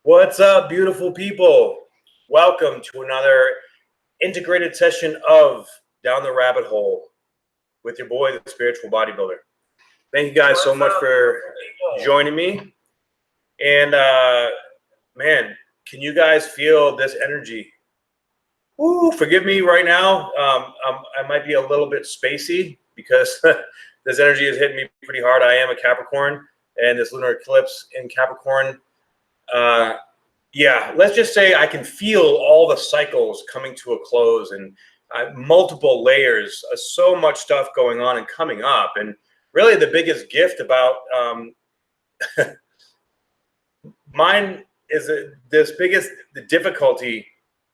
What's up, beautiful people? Welcome to another integrated session of Down the Rabbit Hole with your boy, the Spiritual Bodybuilder. Thank you guys so much for joining me. And man, can you guys feel this energy? Ooh, forgive me right now. I might be a little bit spacey because this energy is hitting me pretty hard. I am a Capricorn, and this lunar eclipse in Capricorn. Yeah, let's just say I can feel all the cycles coming to a close and multiple layers, so much stuff going on and coming up. And really the biggest gift about mine is the difficulty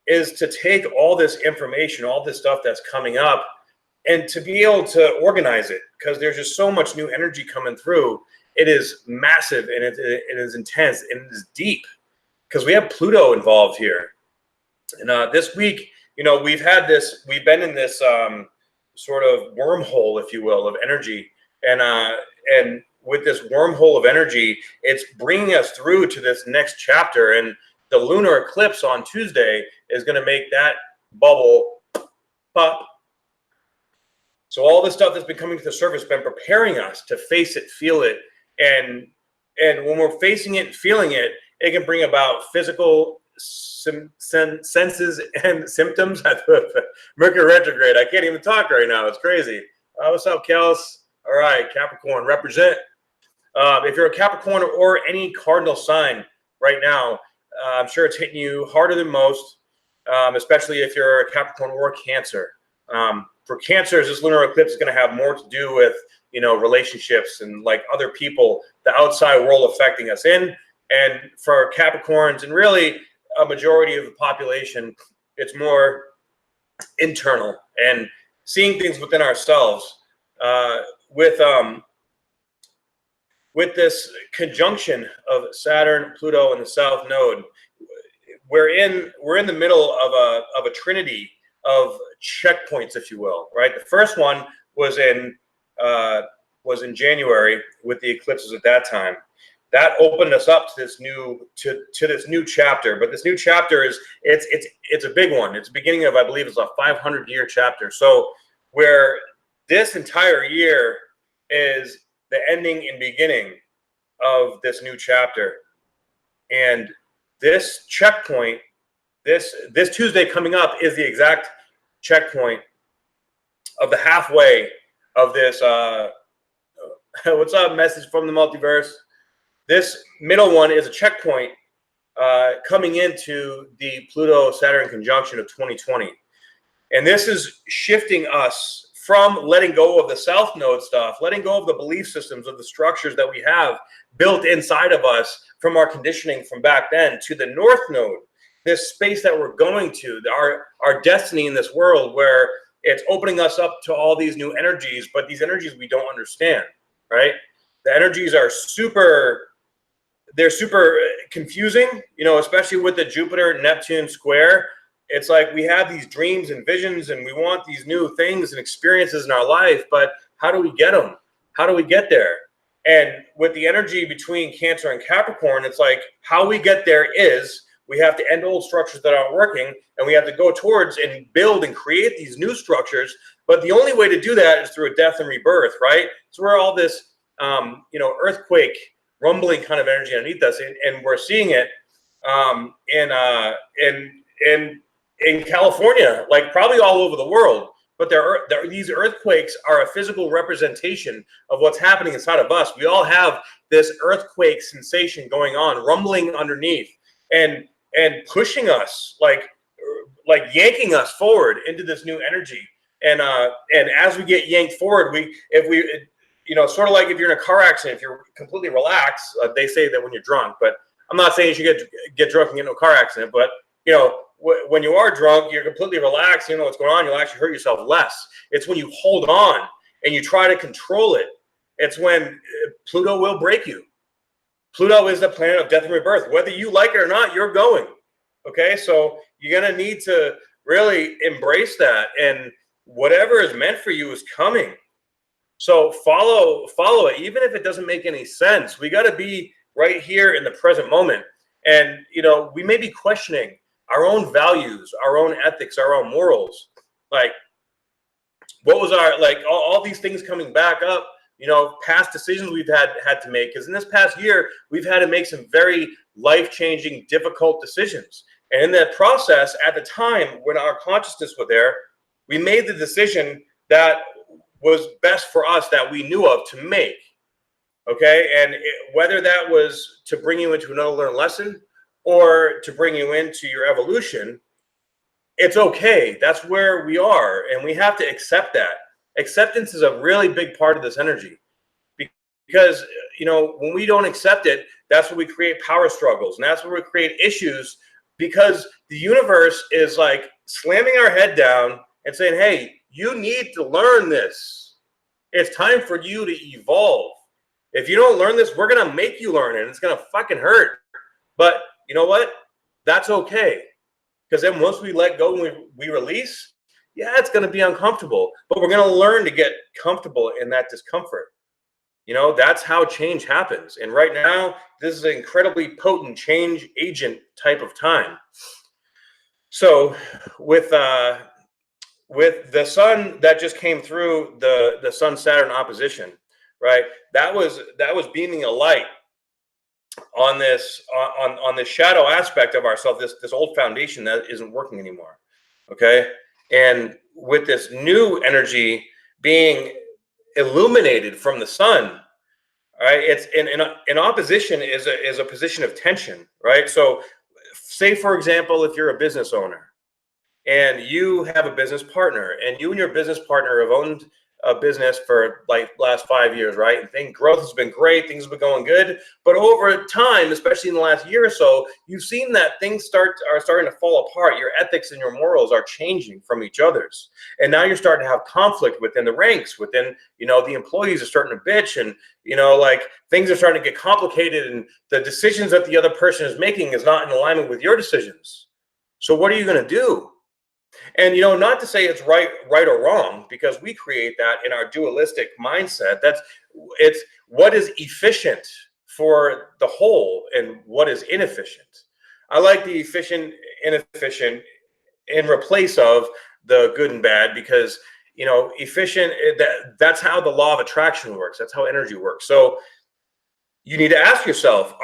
is to take all this information, all this stuff that's coming up, and to be able to organize it, because there's just so much new energy coming through. It is massive, and it is intense, and it is deep, because we have Pluto involved here. And this week, you know, we've been in this sort of wormhole, if you will, of energy. And with this wormhole of energy, it's bringing us through to this next chapter. And the lunar eclipse on Tuesday is going to make that bubble pop. So all this stuff that's been coming to the surface, been preparing us to face it, feel it. And when we're facing it and feeling it, it can bring about physical senses and symptoms. Mercury retrograde. I can't even talk right now. It's crazy. What's up, Kels? All right, Capricorn, represent. If you're a Capricorn or any cardinal sign right now, I'm sure it's hitting you harder than most, especially if you're a Capricorn or Cancer. For Cancers, this lunar eclipse is going to have more to do with, you know, relationships and like other people, the outside world affecting us in. And for Capricorns and really a majority of the population, it's more internal and seeing things within ourselves. With this conjunction of Saturn, Pluto, and the South Node, we're in the middle of a trinity of checkpoints, if you will. Right, the first one was in January with the eclipses at that time. That opened us up to this new chapter. But this new chapter it's a big one. It's the beginning of, I believe, it's a 500-year chapter. So where this entire year is the ending and beginning of this new chapter. And this checkpoint, this Tuesday coming up, is the exact checkpoint of the halfway of this. What's up, message from the multiverse? This middle one is a checkpoint coming into the Pluto-Saturn conjunction of 2020. And this is shifting us from letting go of the South Node stuff, letting go of the belief systems, of the structures that we have built inside of us from our conditioning from back then, to the North Node, this space that we're going to, our destiny in this world, where it's opening us up to all these new energies, but these energies we don't understand, right? The energies are super confusing, you know, especially with the Jupiter-Neptune square. It's like we have these dreams and visions and we want these new things and experiences in our life, but how do we get them? How do we get there? And with the energy between Cancer and Capricorn, it's like how we get there is we have to end old structures that aren't working, and we have to go towards and build and create these new structures. But the only way to do that is through a death and rebirth, right? It's where all this, you know, earthquake, rumbling kind of energy underneath us, and we're seeing it in California, like probably all over the world. But these earthquakes are a physical representation of what's happening inside of us. We all have this earthquake sensation going on, rumbling underneath, and pushing us, like yanking us forward into this new energy. And as we get yanked forward, you know, sort of like if you're in a car accident, if you're completely relaxed, they say that when you're drunk, but I'm not saying you should get drunk and get in a car accident, but you know, when you are drunk, you're completely relaxed, you know what's going on, you'll actually hurt yourself less. It's when you hold on and you try to control it. It's when Pluto will break you. Pluto is the planet of death and rebirth. Whether you like it or not, you're going. Okay, so you're going to need to really embrace that. And whatever is meant for you is coming. So follow it, even if it doesn't make any sense. We got to be right here in the present moment. And, you know, we may be questioning our own values, our own ethics, our own morals. Like, what was our, like, all these things coming back up, you know, past decisions we've had to make. Because in this past year, we've had to make some very life-changing, difficult decisions. And in that process, at the time when our consciousness was there, we made the decision that was best for us, that we knew of to make. Okay, and whether that was to bring you into another learned lesson or to bring you into your evolution, it's okay. That's where we are, and we have to accept that. Acceptance is a really big part of this energy, because, you know, when we don't accept it, that's where we create power struggles, and that's where we create issues, because the universe is like slamming our head down and saying, hey, you need to learn this. It's time for you to evolve. If you don't learn this, we're going to make you learn it, and it's going to fucking hurt. But you know what? That's okay. Because then once we let go and we release, yeah, it's going to be uncomfortable. But we're going to learn to get comfortable in that discomfort. You know, that's how change happens. And right now, this is an incredibly potent change agent type of time. So with the sun that just came through the Sun-Saturn opposition, right? That was beaming a light on this on the shadow aspect of ourselves, this old foundation that isn't working anymore. Okay, and with this new energy being illuminated from the sun, right? It's in opposition is a position of tension, right? So, say for example, if you're a business owner and you have a business partner, and you and your business partner have owned a business for like last 5 years, right? And growth has been great, things have been going good, but over time, especially in the last year or so, you've seen that things are starting to fall apart. Your ethics and your morals are changing from each other's, and now you're starting to have conflict within the ranks. Within, you know, the employees are starting to bitch, and, you know, like, things are starting to get complicated, and the decisions that the other person is making is not in alignment with your decisions. So what are you going to do? And, you know, not to say it's right or wrong, because we create that in our dualistic mindset. It's what is efficient for the whole and what is inefficient. I like the efficient, inefficient in replace of the good and bad, because, you know, efficient, that's how the law of attraction works. That's how energy works. So you need to ask yourself,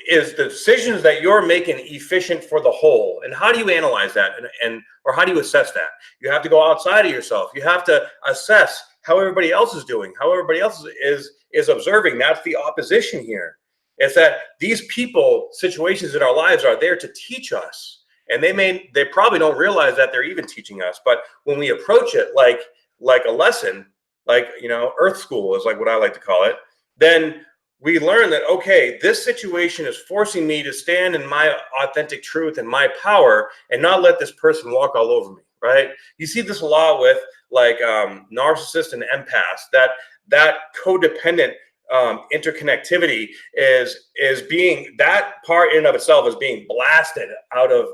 is the decisions that you're making efficient for the whole? And how do you analyze that? Or how do you assess that? You have to go outside of yourself. You have to assess how everybody else is doing, how everybody else is observing. That's the opposition here. It's that these people, situations in our lives are there to teach us. And they probably don't realize that they're even teaching us. But when we approach it like a lesson, like, you know, Earth School is like what I like to call it, then we learn that, okay, this situation is forcing me to stand in my authentic truth and my power, and not let this person walk all over me, right? You see this a lot with, like, narcissists and empaths, that codependent interconnectivity is being, that part in and of itself is being blasted out of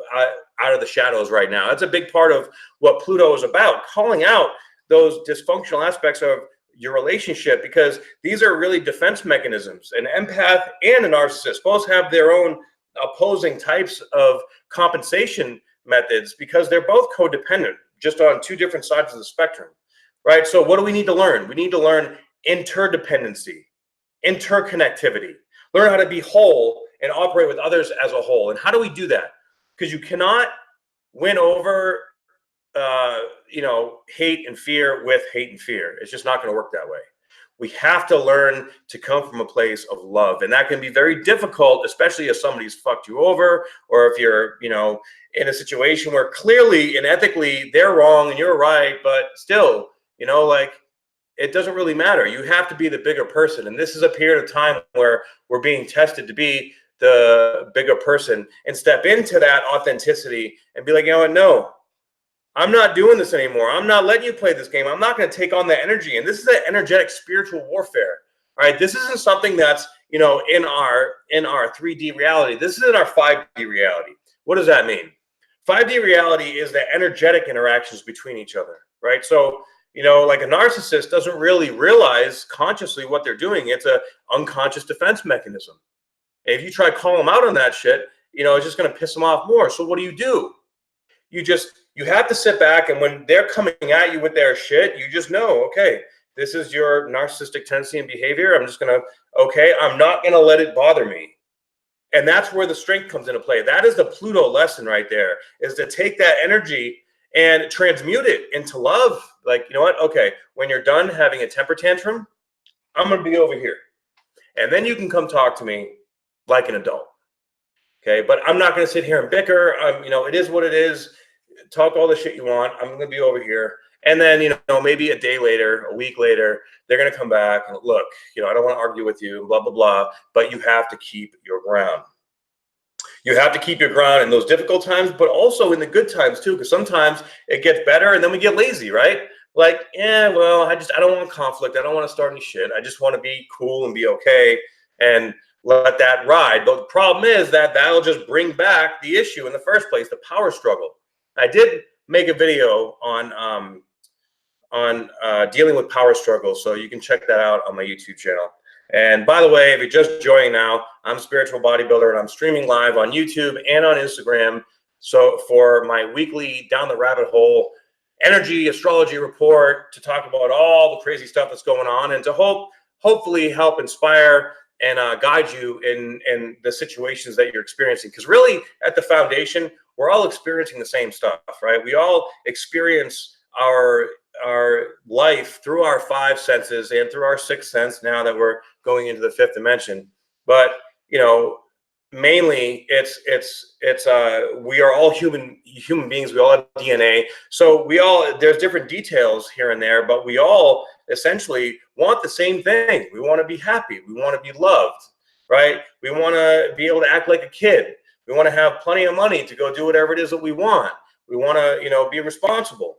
the shadows right now. That's a big part of what Pluto is about, calling out those dysfunctional aspects of your relationship, because these are really defense mechanisms. An empath and a narcissist both have their own opposing types of compensation methods, because they're both codependent, just on two different sides of the spectrum, right? So what do we need to learn? We need to learn interdependency, interconnectivity, learn how to be whole and operate with others as a whole. And how do we do that? Because you cannot win over you know, hate and fear with hate and fear. It's just not going to work that way. We have to learn to come from a place of love, and that can be very difficult, especially if somebody's fucked you over, or if you're, you know, in a situation where clearly and ethically they're wrong and you're right, but still, you know, like, it doesn't really matter. You have to be the bigger person, and this is a period of time where we're being tested to be the bigger person and step into that authenticity and be like, you know what, no, I'm not doing this anymore. I'm not letting you play this game. I'm not going to take on that energy. And this is that energetic spiritual warfare. All right. This isn't something that's, you know, in our 3D reality. This is in our 5D reality. What does that mean? 5D reality is the energetic interactions between each other. Right. So, you know, like, a narcissist doesn't really realize consciously what they're doing. It's an unconscious defense mechanism. And if you try to call them out on that shit, it's just going to piss them off more. So what do? You have to sit back, and when they're coming at you with their shit, you just know, okay, this is your narcissistic tendency and behavior. I'm just going to, okay, I'm not going to let it bother me. And that's where the strength comes into play. That is the Pluto lesson right there, is to take that energy and transmute it into love. Like, you know what? Okay, when you're done having a temper tantrum, I'm going to be over here. And then you can come talk to me like an adult. Okay, but I'm not going to sit here and bicker. It is what it is. Talk all the shit you want. I'm going to be over here. And then, maybe a day later, a week later, they're going to come back and look, I don't want to argue with you, blah, blah, blah. But you have to keep your ground. You have to keep your ground in those difficult times, but also in the good times too, because sometimes it gets better and then we get lazy, right? Like, yeah, well, I don't want conflict. I don't want to start any shit. I just want to be cool and be okay and let that ride. But the problem is that that'll just bring back the issue in the first place, the power struggle. I did make a video on dealing with power struggles, so you can check that out on my YouTube channel. And by the way, if you're just joining now, I'm Spiritual Bodybuilder, and I'm streaming live on YouTube and on Instagram. So for my weekly Down the Rabbit Hole energy astrology report, to talk about all the crazy stuff that's going on, and to hopefully help inspire and guide you in the situations that you're experiencing. Because really, at the foundation, we're all experiencing the same stuff, right? We all experience our life through our 5 senses and through our 6th sense, now that we're going into the 5th dimension. But mainly it's we are all human beings. We all have DNA, so there's different details here and there, but we all essentially want the same thing. We want to be happy. We want to be loved, right? We want to be able to act like a kid. We want to have plenty of money to go do whatever it is that we want. We want to be responsible.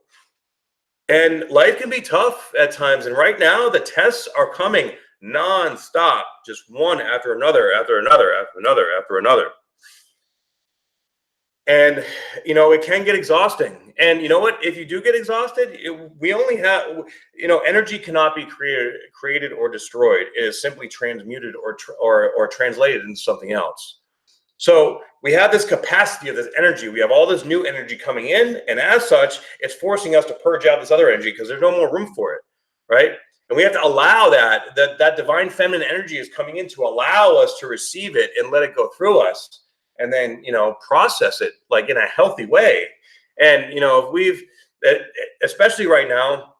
And life can be tough at times. And right now, the tests are coming nonstop, just one after another, after another, after another, after another. And, it can get exhausting. And you know what? If you do get exhausted, we only have, energy cannot be created or destroyed. It is simply transmuted or translated into something else. So we have this capacity of this energy. We have all this new energy coming in, and as such, it's forcing us to purge out this other energy because there's no more room for it, right? And we have to allow that divine feminine energy is coming in to allow us to receive it and let it go through us, and then process it like in a healthy way. And if we've, especially right now,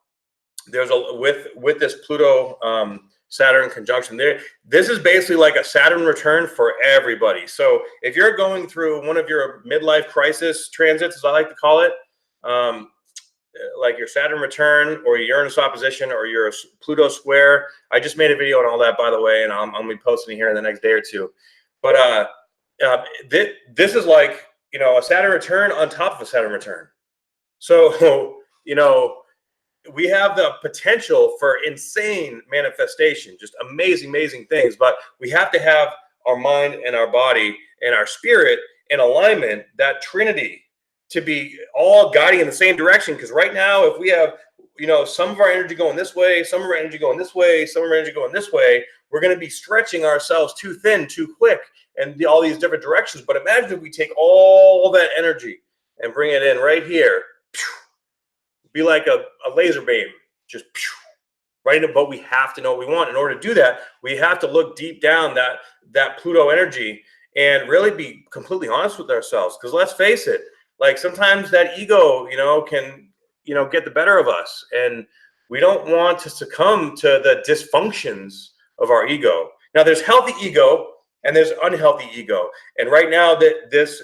there's with this Pluto Saturn conjunction there, this is basically like a Saturn return for everybody. So if you're going through one of your midlife crisis transits, as I like to call it, like your Saturn return or your Uranus opposition or your Pluto square, I just made a video on all that, by the way, and I'm gonna be posting it here in the next day or two. But this is like a Saturn return on top of a Saturn return. So we have the potential for insane manifestation, just amazing things. But we have to have our mind and our body and our spirit in alignment, that trinity, to be all guiding in the same direction. Because right now, if we have, some of our energy going this way, some of our energy going this way, some of our energy going this way, we're going to be stretching ourselves too thin, too quick, and all these different directions. But imagine if we take all that energy and bring it in right here. Be like a laser beam, just right in. But we have to know what we want. In order to do that, we have to look deep down that Pluto energy and really be completely honest with ourselves. Because let's face it, like sometimes that ego, can get the better of us, and we don't want to succumb to the dysfunctions of our ego. Now, there's healthy ego and there's unhealthy ego, and right now that this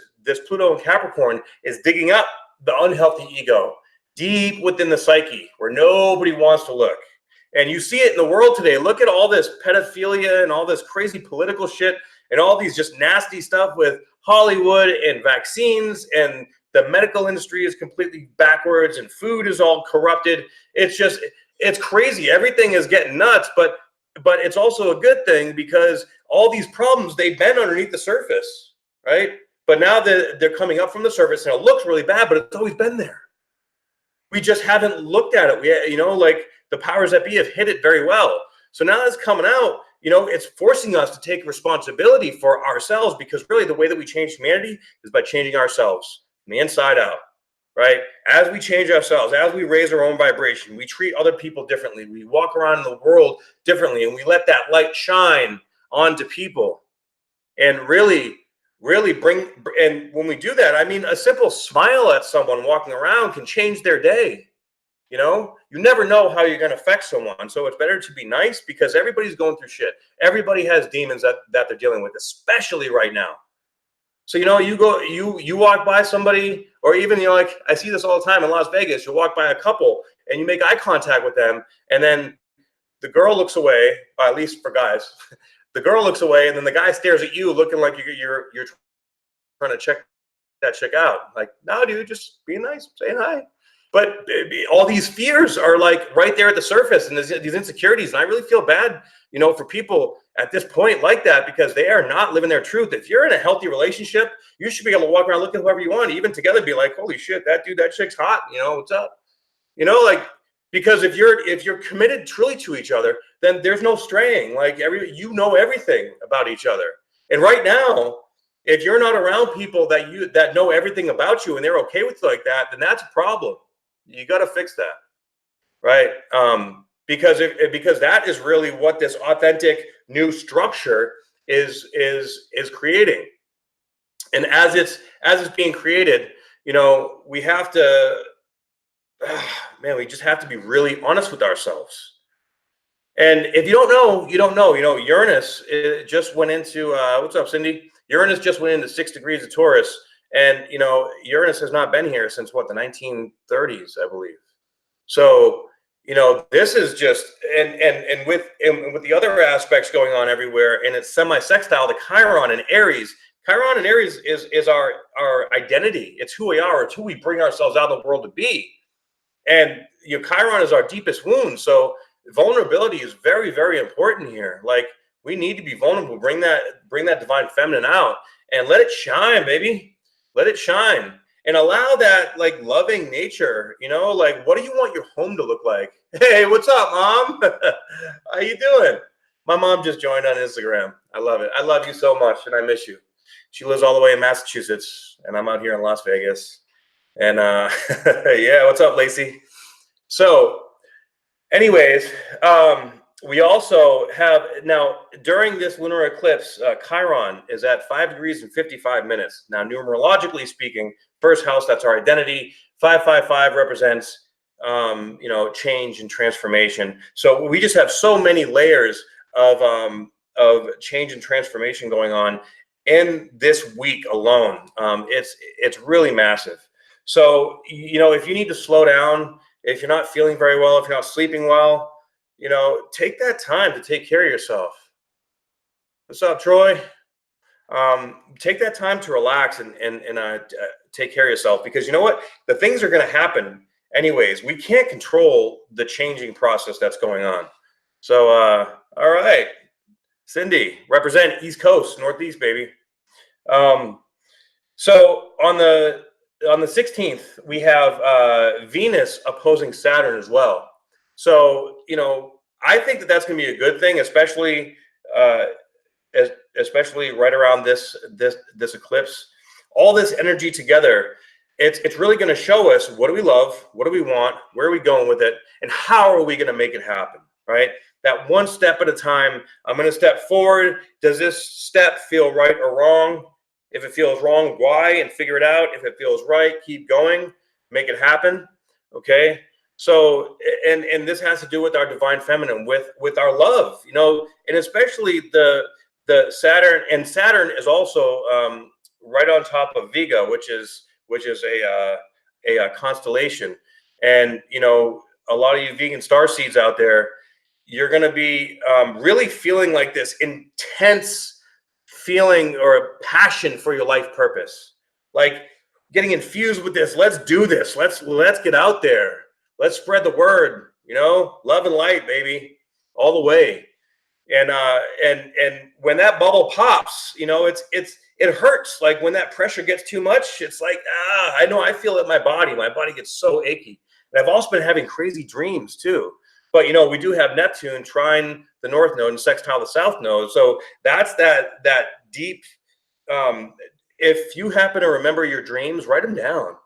Pluto in Capricorn is digging up the unhealthy ego deep within the psyche where nobody wants to look. And you see it in the world today. Look at all this pedophilia and all this crazy political shit and all these just nasty stuff with Hollywood and vaccines, and the medical industry is completely backwards and food is all corrupted. It's crazy. Everything is getting nuts, but it's also a good thing because all these problems, they've been underneath the surface, right? But now they're coming up from the surface, and it looks really bad, but it's always been there. We just haven't looked at it. Like the powers that be have hid it very well. So now it's coming out, you know, it's forcing us to take responsibility for ourselves, because really the way that we change humanity is by changing ourselves from the inside out, right? As we change ourselves, as we raise our own vibration, we treat other people differently. We walk around in the world differently, and we let that light shine onto people and really bring, and when we do that, I mean, a simple smile at someone walking around can change their day. You know, you never know how you're going to affect someone. So it's better to be nice, because everybody's going through shit. Everybody has demons that they're dealing with, especially right now. So, you know, you walk by somebody, or even, you know, like I see this all the time in Las Vegas. You walk by a couple and you make eye contact with them, and then the girl looks away, or at least for guys, the girl looks away, and then the guy stares at you looking like you're trying to check that chick out. Like, no, dude, just being nice, saying hi. But all these fears are like right there at the surface, and these insecurities. And I really feel bad, you know, for people at this point like that, because they are not living their truth. If you're in a healthy relationship, you should be able to walk around looking whoever you want, even together, be like, holy shit, that dude, that chick's hot. You know, what's up? You know, like, because if you're committed truly to each other, then there's no straying. Like, you know everything about each other. And right now, if you're not around people that know everything about you and they're okay with you like that, then that's a problem. You got to fix that, right? Because that is really what this authentic new structure is creating. And as it's being created, you know, we have to, man, we just have to be really honest with ourselves. And if you don't know, you don't know. You know, Uranus just went into what's up, Cindy? Uranus just went into 6 degrees of Taurus. And, you know, Uranus has not been here since what, the 1930s, I believe. So, you know, this is just, and with the other aspects going on everywhere, and it's semi-sextile to Chiron and Aries. Chiron and Aries is our identity. It's who we are. It's who we bring ourselves out of the world to be. And, you know, Chiron is our deepest wound. So vulnerability is very, very important here. Like, we need to be vulnerable, bring that divine feminine out and let it shine, baby. Let it shine, and allow that, like, loving nature, you know, like, what do you want your home to look like? Hey, what's up, Mom? How you doing? My mom just joined on Instagram. I love it. I love you so much, and I miss you. She lives all the way in Massachusetts, and I'm out here in Las Vegas. And yeah, what's up, Lacey? So anyways, we also have now, during this lunar eclipse, Chiron is at 5 degrees and 55 minutes. Now, numerologically speaking, first house, that's our identity. 555 represents, you know, change and transformation. So we just have so many layers of change and transformation going on in this week alone. It's really massive. So, you know, if you need to slow down, if you're not feeling very well, if you're not sleeping well, you know, take that time to take care of yourself. What's up, Troy? Take that time to relax and take care of yourself, because you know what? The things are going to happen anyways. We can't control the changing process that's going on. So, all right, Cindy, represent East Coast, Northeast, baby. So on the 16th, we have Venus opposing Saturn as well. So, you know, I think that that's going to be a good thing, especially right around this eclipse. All this energy together, it's really going to show us, what do we love, what do we want, where are we going with it, and how are we going to make it happen, right? That one step at a time. I'm going to step forward. Does this step feel right or wrong? If it feels wrong, why? And figure it out. If it feels right, keep going, make it happen. Okay. So, and this has to do with our divine feminine, with our love, you know, and especially the Saturn, and Saturn is also right on top of Vega, which is a constellation. And, you know, a lot of you vegan star seeds out there, you're going to be really feeling like this intense feeling or passion for your life purpose, like getting infused with this. Let's do this. Let's get out there. Let's spread the word, you know, love and light, baby, all the way. And when that bubble pops, you know, it hurts. Like when that pressure gets too much, it's like, I know, I feel it in my body. My body gets so achy. And I've also been having crazy dreams too. But, you know, we do have Neptune trine the north node and sextile the south node. So that's that deep. If you happen to remember your dreams, write them down.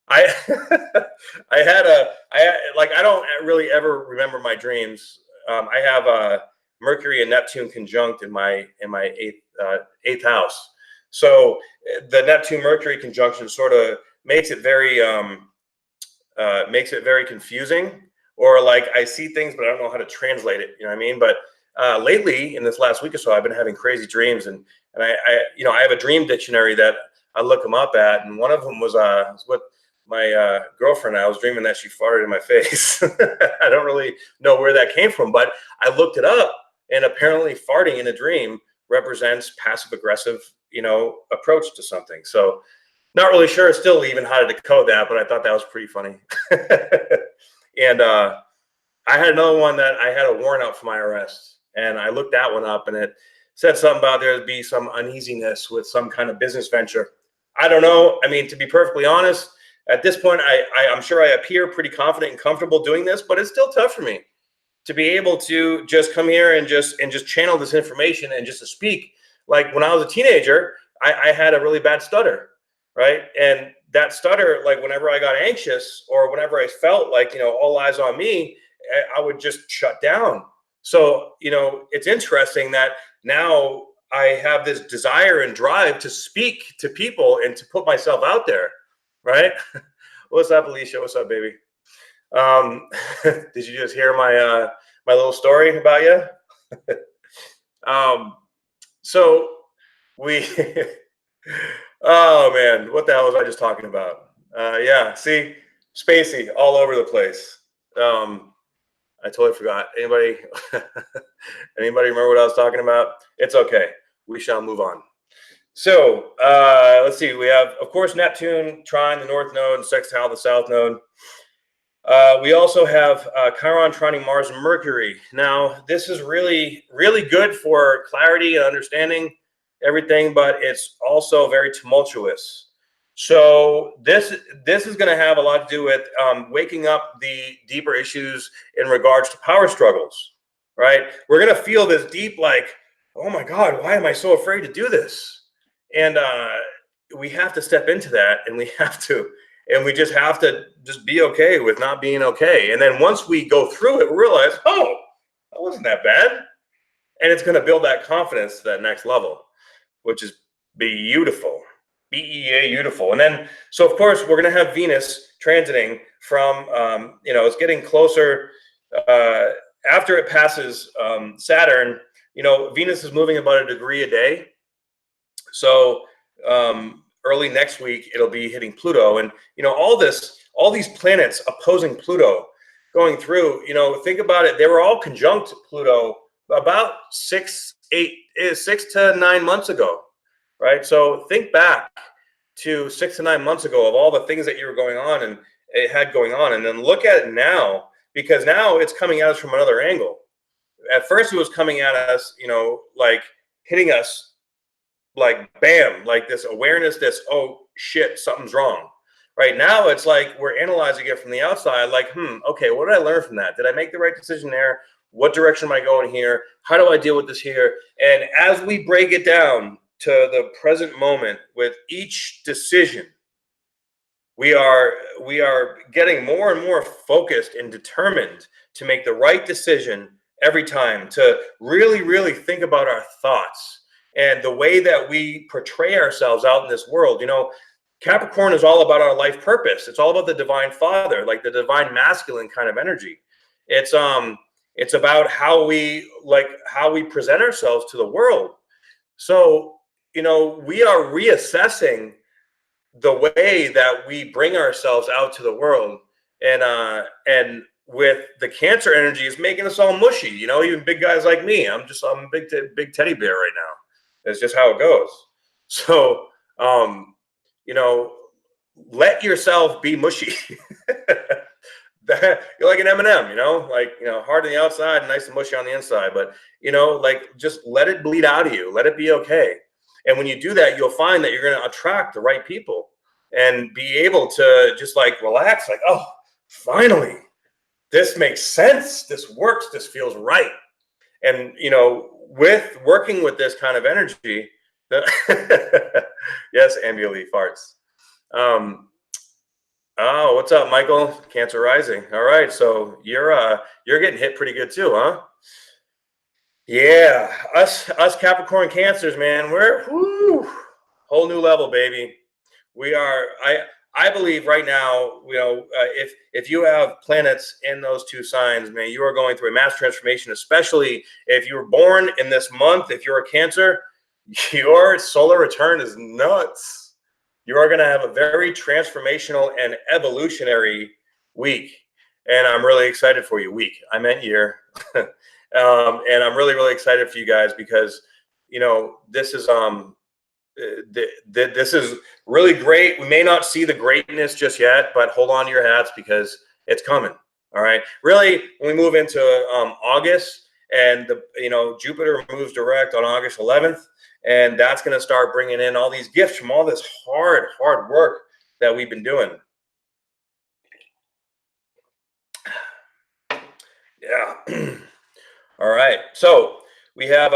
I I don't really ever remember my dreams. I have Mercury and Neptune conjunct in my eighth house. So the Neptune Mercury conjunction sort of makes it very confusing, or like I see things but I don't know how to translate it. You know what I mean? But lately, in this last week or so, I've been having crazy dreams, and I I have a dream dictionary that I look them up at, and one of them was what my girlfriend. I was dreaming that she farted in my face. I don't really know where that came from, but I looked it up, and apparently, farting in a dream represents passive aggressive, you know, approach to something. So, not really sure still even how to decode that, but I thought that was pretty funny. And I had another one that I had a warrant out for my arrest, and I looked that one up, and it said something about there'd be some uneasiness with some kind of business venture. I don't know. I mean, to be perfectly honest, at this point, I'm sure I appear pretty confident and comfortable doing this, but it's still tough for me to be able to just come here and just channel this information and just to speak. Like when I was a teenager, I had a really bad stutter, right? And that stutter, like whenever I got anxious or whenever I felt like, you know, all eyes on me, I would just shut down. So, you know, it's interesting that now I have this desire and drive to speak to people and to put myself out there, right? What's up, Alicia? What's up, baby? Did you just hear my my little story about you? So we oh man, what the hell was I just talking about? Yeah, see, spacey all over the place. I totally forgot. Anybody anybody remember what I was talking about? It's okay. We shall move on. So let's see. We have, of course, Neptune trine the north node and sextile the south node. We also have Chiron trining Mars and Mercury. Now, this is really, really good for clarity and understanding everything, but it's also very tumultuous. So this is going to have a lot to do with waking up the deeper issues in regards to power struggles, right? We're going to feel this deep, like, oh my God, why am I so afraid to do this? And we have to step into that, and we just have to just be okay with not being okay. And then once we go through it, we realize, oh, that wasn't that bad. And it's going to build that confidence to that next level, which is beautiful. BEA beautiful. And then, so of course, we're going to have Venus transiting from, you know, it's getting closer after it passes Saturn. You know, Venus is moving about a degree a day. So early next week, it'll be hitting Pluto. And, you know, all these planets opposing Pluto going through, you know, think about it. They were all conjunct Pluto about 6 to 9 months ago. Right. So think back to 6 to 9 months ago of all the things that you were going on and it had going on. And then look at it now, because now it's coming at us from another angle. At first, it was coming at us, you know, like hitting us like bam, like this awareness, this, oh shit, something's wrong. Right now, it's like we're analyzing it from the outside, like, okay, what did I learn from that? Did I make the right decision there? What direction am I going here? How do I deal with this here? And as we break it down to the present moment with each decision, we are getting more and more focused and determined to make the right decision every time, to really, really think about our thoughts and the way that we portray ourselves out in this world. You know, Capricorn is all about our life purpose. It's all about the divine father, like the divine masculine kind of energy. It's about how we present ourselves to the world. So, you know, we are reassessing the way that we bring ourselves out to the world, and with the Cancer energy is making us all mushy. You know, even big guys like me, I'm a big teddy bear right now. That's just how it goes. So, you know, let yourself be mushy. You're like an M&M, you know, like, you know, hard on the outside and nice and mushy on the inside. But, you know, like, just let it bleed out of you. Let it be okay. And when you do that, you'll find that you're going to attract the right people and be able to just like relax, like, oh, finally, this makes sense. This works. This feels right. And, with working with this kind of energy, yes, Ambuli farts. Oh, what's up, Michael? Cancer rising. All right, so you're getting hit pretty good too, huh? Yeah, us Capricorn Cancers, man, we're whole new level, baby. We are. I believe right now, if you have planets in those two signs, man, you are going through a mass transformation. Especially if you were born in this month, if you're a Cancer, your solar return is nuts. You are going to have a very transformational and evolutionary week, and I'm really excited for you. Week, I meant year. And I'm really, really excited for you guys because, this is this is really great. We may not see the greatness just yet, but hold on to your hats because it's coming. All right. Really, when we move into August, and Jupiter moves direct on August 11th, and that's going to start bringing in all these gifts from all this hard work that we've been doing. Yeah. All right. So we have,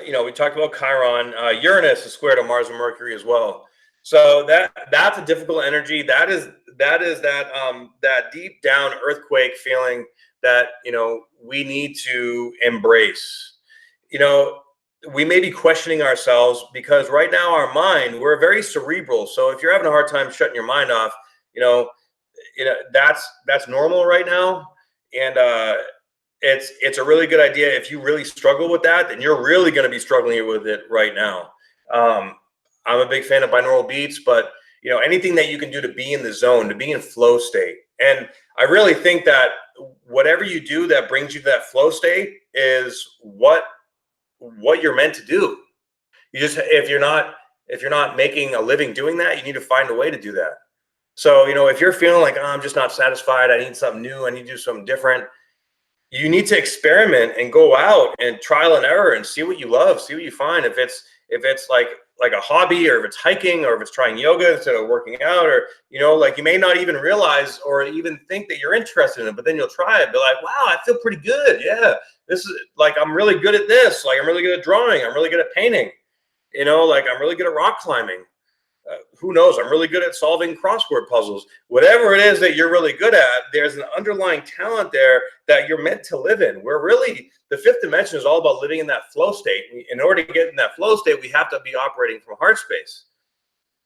we talked about Chiron. Uranus is square to Mars and Mercury as well. So that's a difficult energy. That is that deep down earthquake feeling that we need to embrace. We may be questioning ourselves because right now our mind, we're very cerebral. So if you're having a hard time shutting your mind off, that's normal right now, and it's a really good idea. If you really struggle with that, then you're really going to be struggling with it right now. I'm a big fan of binaural beats, but anything that you can do to be in the zone, to be in flow state. And I really think that whatever you do that brings you to that flow state is what you're meant to do. You just, if you're not making a living doing that, you need to find a way to do that. So, if you're feeling like, oh, I'm just not satisfied, I need something new, I need to do something different, you need to experiment and go out and trial and error and see what you love, see what you find. If it's like a hobby, or if it's hiking, or if it's trying yoga instead of working out, or you may not even realize or even think that you're interested in it, but then you'll try it, be like, wow, I feel pretty good. Yeah, this is like, I'm really good at this. Like, I'm really good at drawing. I'm really good at painting. I'm really good at rock climbing. Who knows? I'm really good at solving crossword puzzles. Whatever it is that you're really good at, there's an underlying talent there that you're meant to live in. Where really the fifth dimension is all about living in that flow state. In order to get in that flow state, we have to be operating from heart space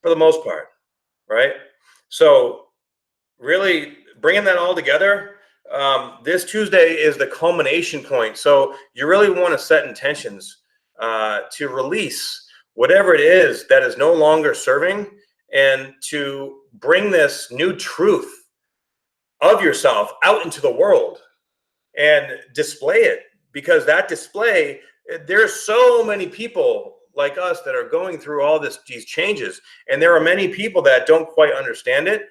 for the most part, right? So really bringing that all together, this Tuesday is the culmination point. So you really want to set intentions to release whatever it is that is no longer serving, and to bring this new truth of yourself out into the world and display it. Because that display, there's so many people like us that are going through all these changes, and there are many people that don't quite understand it,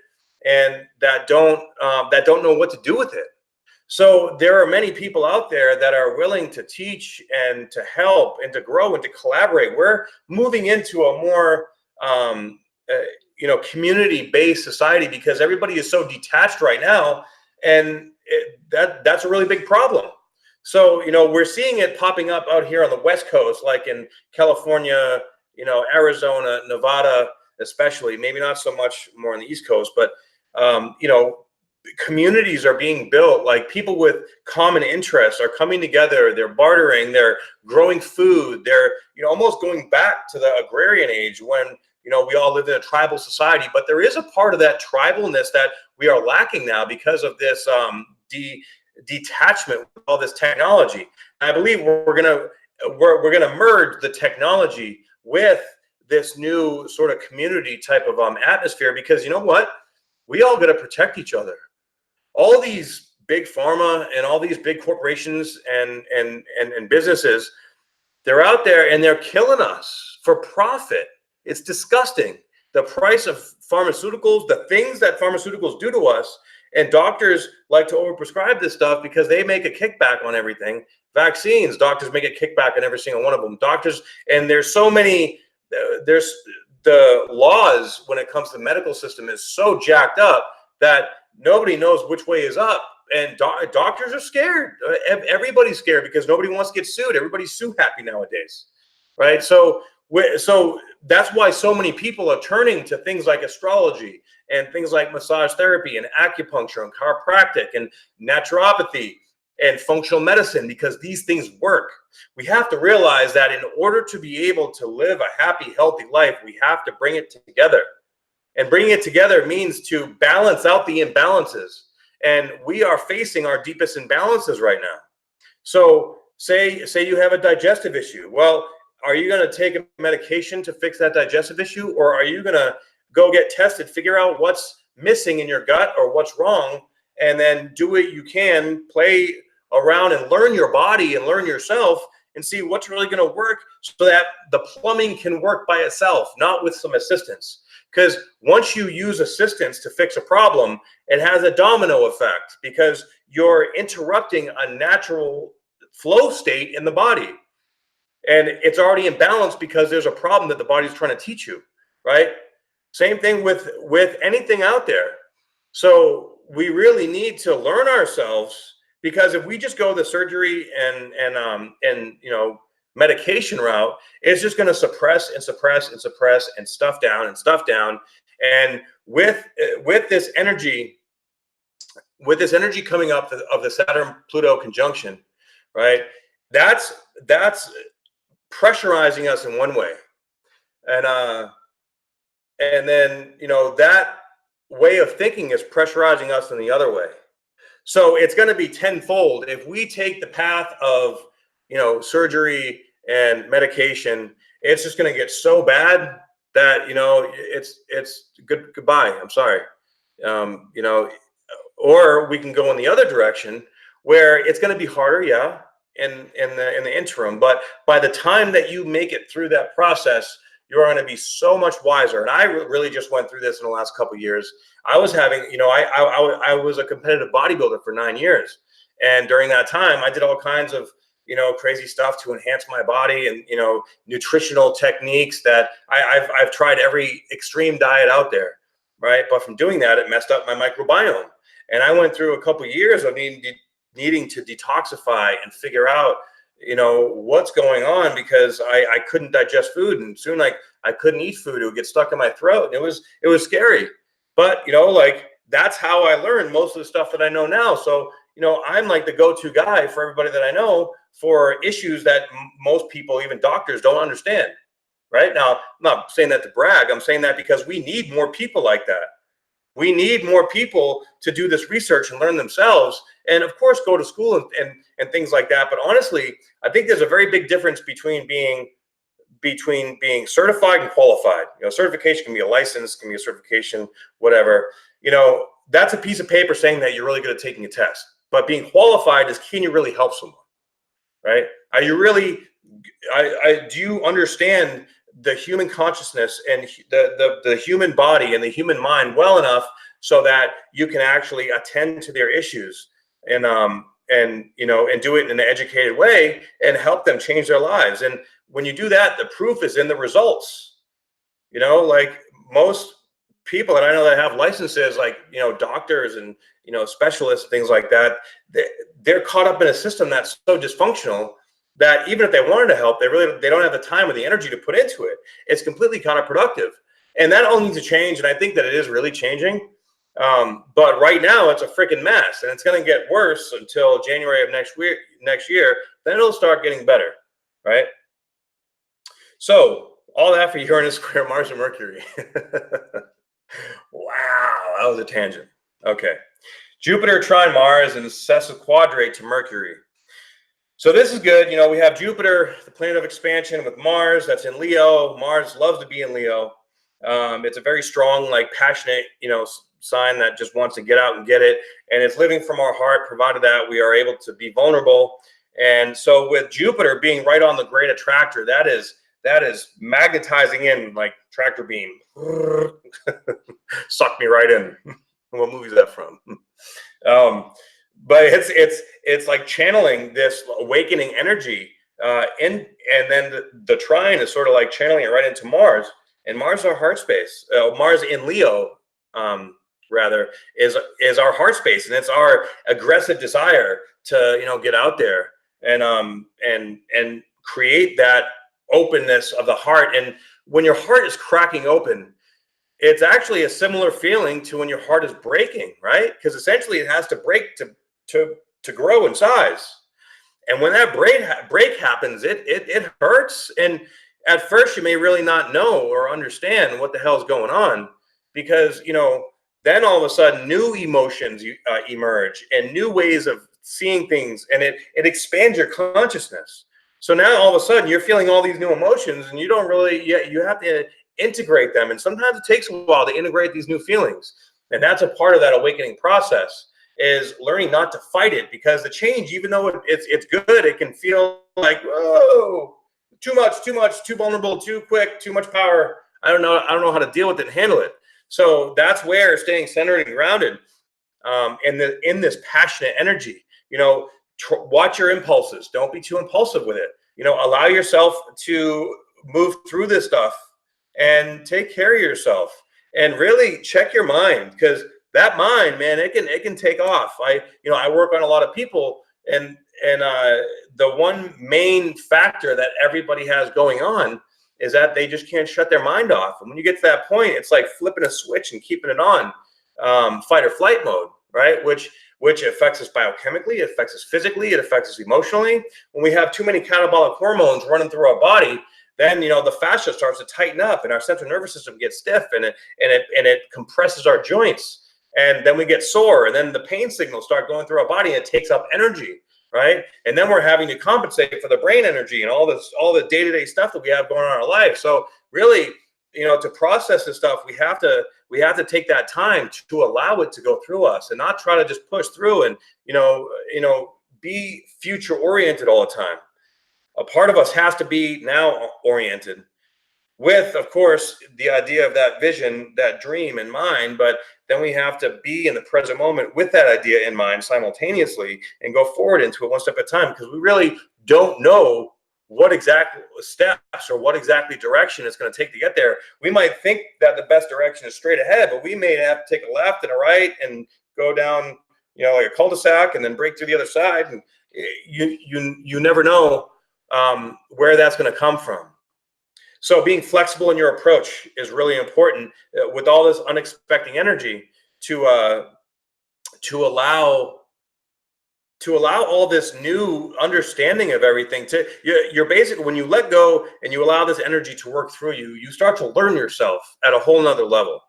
and that don't know what to do with it. So there are many people out there that are willing to teach and to help and to grow and to collaborate. We're moving into a more, community-based society, because everybody is so detached right now, and that's a really big problem. So, we're seeing it popping up out here on the West Coast, like in California, Arizona, Nevada, especially. Maybe not so much more on the East Coast, but communities are being built. Like, people with common interests are coming together, they're bartering, they're growing food, they're almost going back to the agrarian age when we all lived in a tribal society. But there is a part of that tribalness that we are lacking now because of this detachment with all this technology. I believe we're gonna merge the technology with this new sort of community type of atmosphere, because you know what, we all got to protect each other. All these big pharma and all these big corporations and businesses, they're out there and they're killing us for profit. It's disgusting. The price of pharmaceuticals, the things that pharmaceuticals do to us, and doctors like to overprescribe this stuff because they make a kickback on everything. Vaccines, doctors make a kickback on every single one of them. Doctors, and there's so many, there's the laws when it comes to the medical system is so jacked up that nobody knows which way is up. And doctors are scared. Everybody's scared because nobody wants to get sued. Everybody's sue happy nowadays, right? So that's why so many people are turning to things like astrology and things like massage therapy and acupuncture and chiropractic and naturopathy and functional medicine, because these things work. We have to realize that in order to be able to live a happy, healthy life, we have to bring it together. And bringing it together means to balance out the imbalances. And we are facing our deepest imbalances right now. So say you have a digestive issue. Well, are you going to take a medication to fix that digestive issue? Or are you going to go get tested, figure out what's missing in your gut or what's wrong, and then do what you can, play around and learn your body and learn yourself and see what's really going to work so that the plumbing can work by itself, not with some assistance. Because once you use assistance to fix a problem, it has a domino effect because you're interrupting a natural flow state in the body. And it's already imbalanced because there's a problem that the body's trying to teach you, right? Same thing with anything out there. So we really need to learn ourselves, because if we just go the surgery and medication route, it's just going to suppress and suppress and suppress and stuff down and stuff down. And with this energy coming up of the Saturn-Pluto conjunction, right? That's pressurizing us in one way, and then that way of thinking is pressurizing us in the other way. So it's going to be tenfold if we take the path of surgery and medication. It's just going to get so bad that it's goodbye. I'm sorry, or we can go in the other direction where it's going to be harder, yeah, in the interim. But by the time that you make it through that process, you're going to be so much wiser. And I really just went through this in the last couple of years. I was having, I was a competitive bodybuilder for 9 years. And during that time, I did all kinds of, crazy stuff to enhance my body and, nutritional techniques that I've tried every extreme diet out there, right? But from doing that, it messed up my microbiome. And I went through a couple of years of needing to detoxify and figure out, what's going on, because I couldn't digest food, and soon I couldn't eat food. It would get stuck in my throat. And it was scary. But, that's how I learned most of the stuff that I know now. So, I'm like the go-to guy for everybody that I know for issues that most people, even doctors, don't understand. Right now, I'm not saying that to brag. I'm saying that because we need more people like that. We need more people to do this research and learn themselves, and of course go to school and things like that. But honestly, I think there's a very big difference between being certified and qualified. Certification can be a license, can be a certification, whatever. That's a piece of paper saying that you're really good at taking a test. But being qualified is, can you really help someone, right? Are you really? Do you understand the human consciousness and the human body and the human mind well enough so that you can actually attend to their issues and do it in an educated way and help them change their lives? And when you do that, the proof is in the results. Like most people that I know that have licenses, like doctors and specialists, things like that, they're caught up in a system that's so dysfunctional that even if they wanted to help, they don't have the time or the energy to put into it. It's completely counterproductive. And that all needs to change. And I think that it is really changing. But right now it's a freaking mess, and it's going to get worse until January of next year. Then it'll start getting better. Right. So all that for Uranus square Mars and Mercury. Wow. That was a tangent. Okay. Jupiter trine Mars and sesquiquadrate to Mercury. So this is good. We have Jupiter, the planet of expansion, with Mars. That's in Leo. Mars loves to be in Leo. It's a very strong, passionate, sign that just wants to get out and get it. And it's living from our heart, provided that we are able to be vulnerable. And so with Jupiter being right on the great attractor, that is magnetizing in like tractor beam. Suck me right in. What movie is that from? But it's like channeling this awakening energy and then the trine is sort of like channeling it right into Mars. And Mars is our heart space. Mars in Leo rather, is our heart space, and it's our aggressive desire to get out there and create that openness of the heart. And when your heart is cracking open, it's actually a similar feeling to when your heart is breaking, right? Because essentially it has to break to grow in size. And when that break happens, it hurts. And at first you may really not know or understand what the hell is going on, because then all of a sudden new emotions emerge and new ways of seeing things, and it expands your consciousness. So now all of a sudden you're feeling all these new emotions, and you don't really you have to integrate them, and sometimes it takes a while to integrate these new feelings. And that's a part of that awakening process, is learning not to fight it, because the change, even though it's good, it can feel like, whoa, too much, too vulnerable, too quick, too much power. I don't know how to deal with it and handle it. So that's where staying centered and grounded, in this passionate energy, watch your impulses. Don't be too impulsive with it. Allow yourself to move through this stuff and take care of yourself, and really check your mind, because that mind, man, it can take off. I work on a lot of people, and the one main factor that everybody has going on is that they just can't shut their mind off. And when you get to that point, it's like flipping a switch and keeping it on, fight or flight mode, right? Which affects us biochemically, it affects us physically, it affects us emotionally. When we have too many catabolic hormones running through our body, then the fascia starts to tighten up, and our central nervous system gets stiff, and it compresses our joints, and then we get sore, and then the pain signals start going through our body, and it takes up energy, right? And then we're having to compensate for the brain energy and all the day-to-day stuff that we have going on in our life. So really, to process this stuff, we have to take that time to allow it to go through us, and not try to just push through and be future oriented all the time. A part of us has to be now oriented, with, of course, the idea of that vision, that dream in mind. But then we have to be in the present moment with that idea in mind simultaneously, and go forward into it one step at a time, because we really don't know what exact steps or what exactly direction it's going to take to get there. We might think that the best direction is straight ahead, but we may have to take a left and a right and go down, like a cul-de-sac, and then break through the other side. And you never know where that's going to come from. So being flexible in your approach is really important, with all this unexpected energy, to allow all this new understanding of everything. You're basically, when you let go and you allow this energy to work through you, you start to learn yourself at a whole nother level.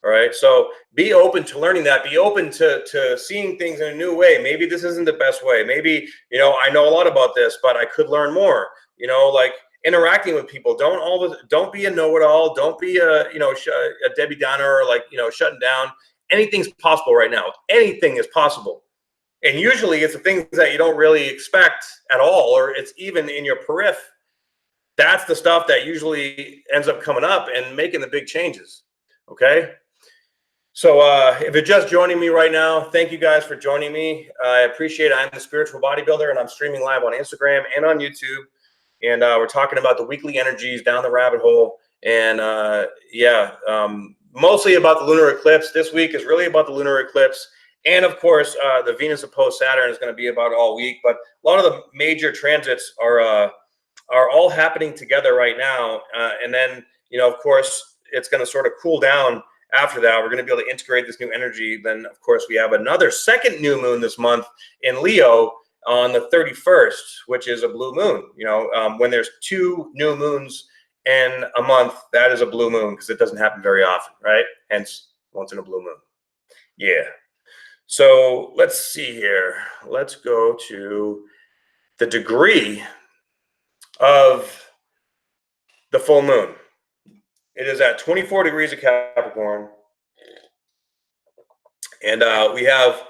All right. So be open to learning that. Be open to seeing things in a new way. Maybe this isn't the best way. Maybe, I know a lot about this, but I could learn more. Like interacting with people. Don't be a know-it-all. Don't be a Debbie Downer, or shutting down. Anything's possible right now. Anything is possible. And usually it's the things that you don't really expect at all, or it's even in your periphery. That's the stuff that usually ends up coming up and making the big changes. Okay. So if you're just joining me right now, thank you guys for joining me. I appreciate it. I'm the Spiritual Bodybuilder, and I'm streaming live on Instagram and on YouTube. And we're talking about the weekly energies, down the rabbit hole. And mostly about the lunar eclipse. This week is really about the lunar eclipse. And of course, the Venus opposed Saturn is going to be about all week. But a lot of the major transits are all happening together right now. And then, of course, it's going to sort of cool down. After that, we're going to be able to integrate this new energy. Then, of course, we have another second new moon this month in Leo on the 31st, which is a blue moon. When there's two new moons in a month, that is a blue moon, because it doesn't happen very often, right? Hence, once in a blue moon. Yeah. So let's see here. Let's go to the degree of the full moon. It is at 24 degrees of Capricorn. And we have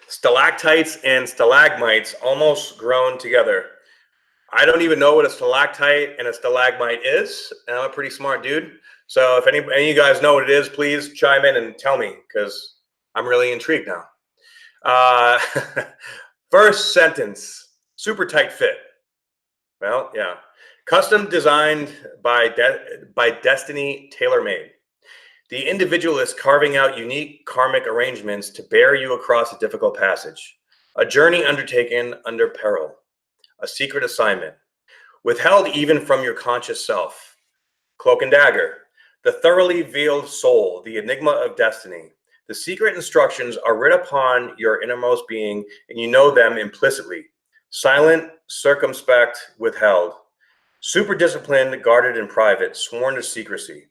stalactites and stalagmites almost grown together. I don't even know what a stalactite and a stalagmite is, and I'm a pretty smart dude. So if any of you guys know what it is, please chime in and tell me, because I'm really intrigued now. First sentence, super tight fit. Well, yeah. Custom designed by Destiny, tailor-made. The individual is carving out unique karmic arrangements to bear you across a difficult passage, a journey undertaken under peril, a secret assignment, withheld even from your conscious self. Cloak and dagger, the thoroughly veiled soul, the enigma of destiny. The secret instructions are writ upon your innermost being, and you know them implicitly. Silent, circumspect, withheld. Super disciplined, guarded in private, sworn to secrecy.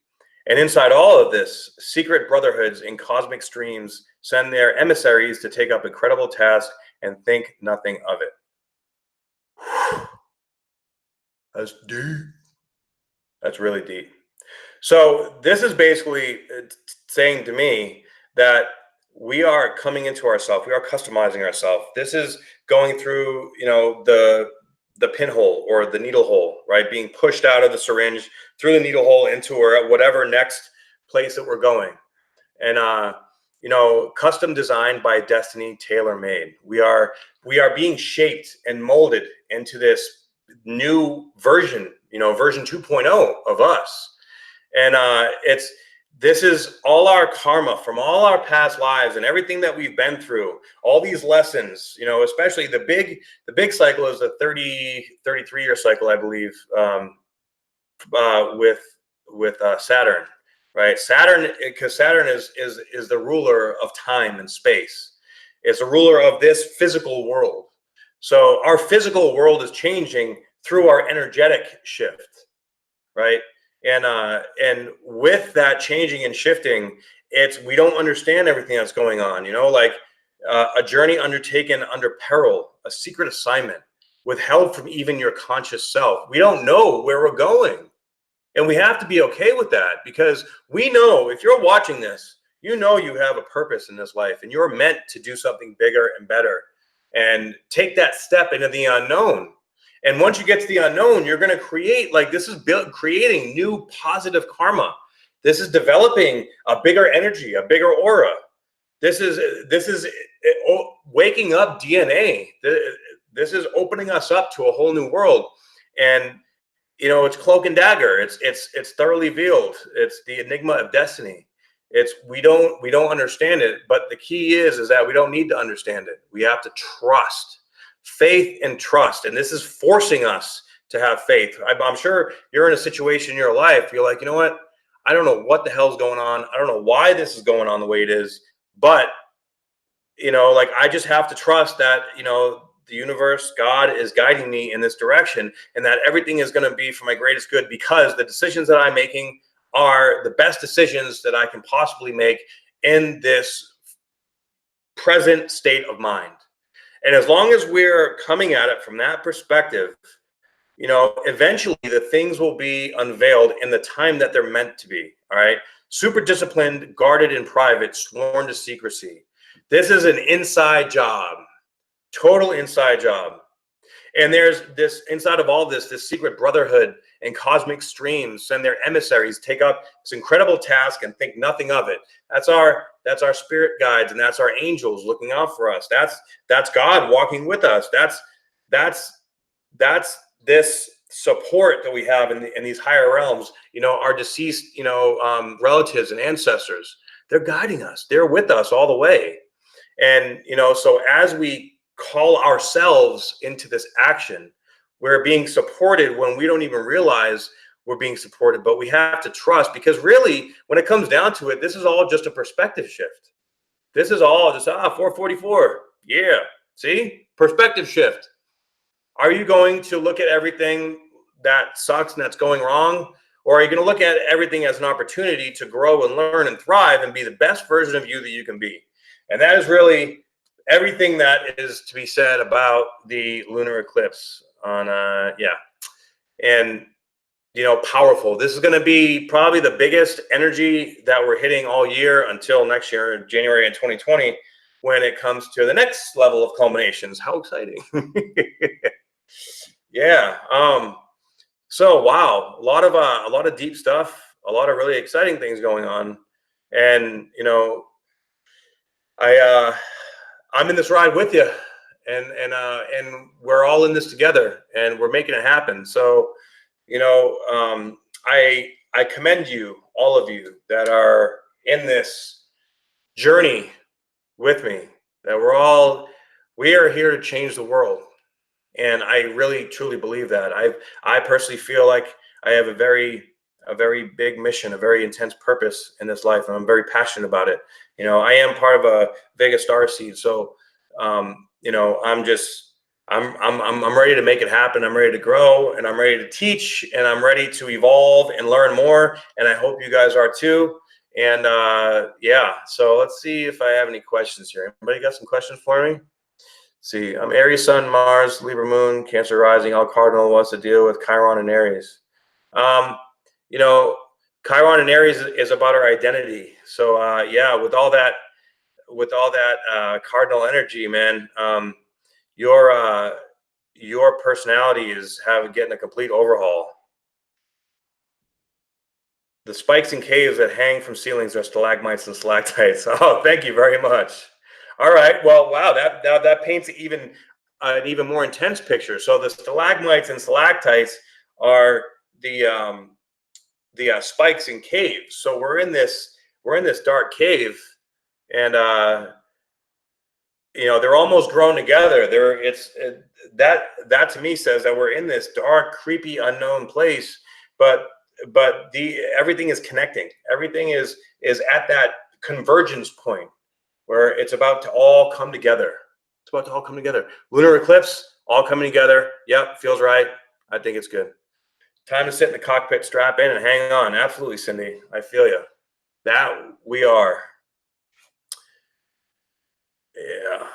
And inside all of this, secret brotherhoods in cosmic streams send their emissaries to take up incredible tasks and think nothing of it. That's deep. That's really deep. So this is basically saying to me that we are coming into ourselves. We are customizing ourselves. This is going through, the pinhole or the needle hole, right? Being pushed out of the syringe through the needle hole into whatever next place that we're going. And, custom designed by destiny, tailor made. We are being shaped and molded into this new version, version 2.0 of us. And this is all our karma from all our past lives and everything that we've been through, all these lessons, especially the big cycle is a 33-year cycle, I believe, with Saturn, right? Saturn, because Saturn is the ruler of time and space. It's a ruler of this physical world. So our physical world is changing through our energetic shift, right? And with that changing and shifting, we don't understand everything that's going on, like a journey undertaken under peril, a secret assignment, withheld from even your conscious self. We don't know where we're going. And we have to be okay with that, because we know if you're watching this, you have a purpose in this life and you're meant to do something bigger and better and take that step into the unknown. And once you get to the unknown, you're going to create, creating new positive karma. This is developing a bigger energy, a bigger aura. This is waking up DNA. This is opening us up to a whole new world. And, it's cloak and dagger. It's thoroughly veiled. It's the enigma of destiny. We don't understand it. But the key is that we don't need to understand it. We have to trust. Faith and trust. And this is forcing us to have faith. I'm sure you're in a situation in your life, you're like, you know what? I don't know what the hell's going on. I don't know why this is going on the way it is. But, I just have to trust that, the universe, God is guiding me in this direction, and that everything is going to be for my greatest good, because the decisions that I'm making are the best decisions that I can possibly make in this present state of mind. And as long as we're coming at it from that perspective, eventually the things will be unveiled in the time that they're meant to be. All right. Super disciplined, guarded in private, sworn to secrecy. This is an inside job, total inside job. And there's this inside of all this secret brotherhood and cosmic streams send their emissaries, take up this incredible task and think nothing of it. That's our spirit guides, and that's our angels looking out for us. That's God walking with us. That's this support that we have in these higher realms. Our deceased, relatives and ancestors. They're guiding us. They're with us all the way. And so as we call ourselves into this action, we're being supported when we don't even realize we're being supported. But we have to trust, because really, when it comes down to it, this is all just a perspective shift. This is all just 444. Yeah, see, perspective shift. Are you going to look at everything that sucks and that's going wrong, or are you going to look at everything as an opportunity to grow and learn and thrive and be the best version of you that you can be? And that is really everything that is to be said about the lunar eclipse on and powerful. This is going to be probably the biggest energy that we're hitting all year until next year, January in 2020, when it comes to the next level of culminations. How exciting. Yeah. So wow, a lot of deep stuff, a lot of really exciting things going on. And I'm in this ride with you, and we're all in this together, and we're making it happen. So, I commend you, all of you that are in this journey with me, that we are here to change the world. And I really truly believe that. I personally feel like I have a very big mission, a very intense purpose in this life, and I'm very passionate about it. You know, I am part of a Vega star seed, so you know, I'm ready to make it happen. I'm ready to grow, and I'm ready to teach, and I'm ready to evolve and learn more. And I hope you guys are too. And yeah, so let's see if I have any questions here. Anybody got some questions for me? See, I'm Aries Sun, Mars, Libra Moon, Cancer Rising. All Cardinal wants to deal with Chiron and Aries. You know, Chiron and Aries is about our identity. So yeah, with all that cardinal energy, man, your personality is getting a complete overhaul. The spikes and caves that hang from ceilings are stalagmites and stalactites. Oh, thank you very much. All right. Well, wow, that paints an even more intense picture. So the stalagmites and stalactites are the spikes and caves. So we're in this dark cave, and you know, they're almost grown together. That to me says that we're in this dark, creepy, unknown place, but everything is connecting. Everything is at that convergence point where it's about to all come together. It's about to all come together. Lunar eclipse, all coming together. Yep, feels right. I think it's good. Time to sit in the cockpit, strap in, and hang on. Absolutely, Cindy. I feel you. That we are. Yeah.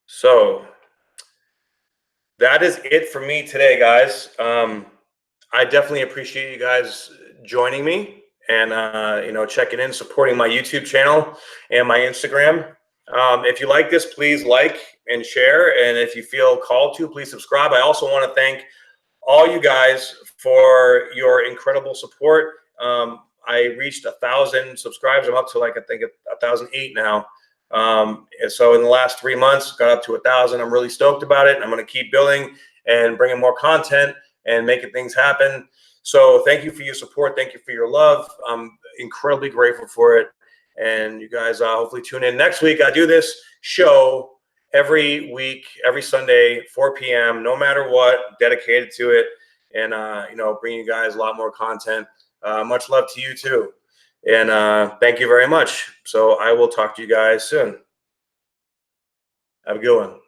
So that is it for me today, guys. I definitely appreciate you guys joining me and you know, checking in, supporting my YouTube channel and my Instagram. If you like this, please like and share. And if you feel called to, please subscribe. I also want to thank all you guys for your incredible support. I reached 1,000 subscribers. I'm up to, like, I think 1,008 now. And so in the last 3 months, got up to 1,000. I'm really stoked about it. I'm going to keep building and bringing more content and making things happen. So thank you for your support. Thank you for your love. I'm incredibly grateful for it. And you guys hopefully tune in next week. I do this show every week, every Sunday, 4 p.m., no matter what, dedicated to it. And, you know, bringing you guys a lot more content. Much love to you too. And thank you very much. So I will talk to you guys soon. Have a good one.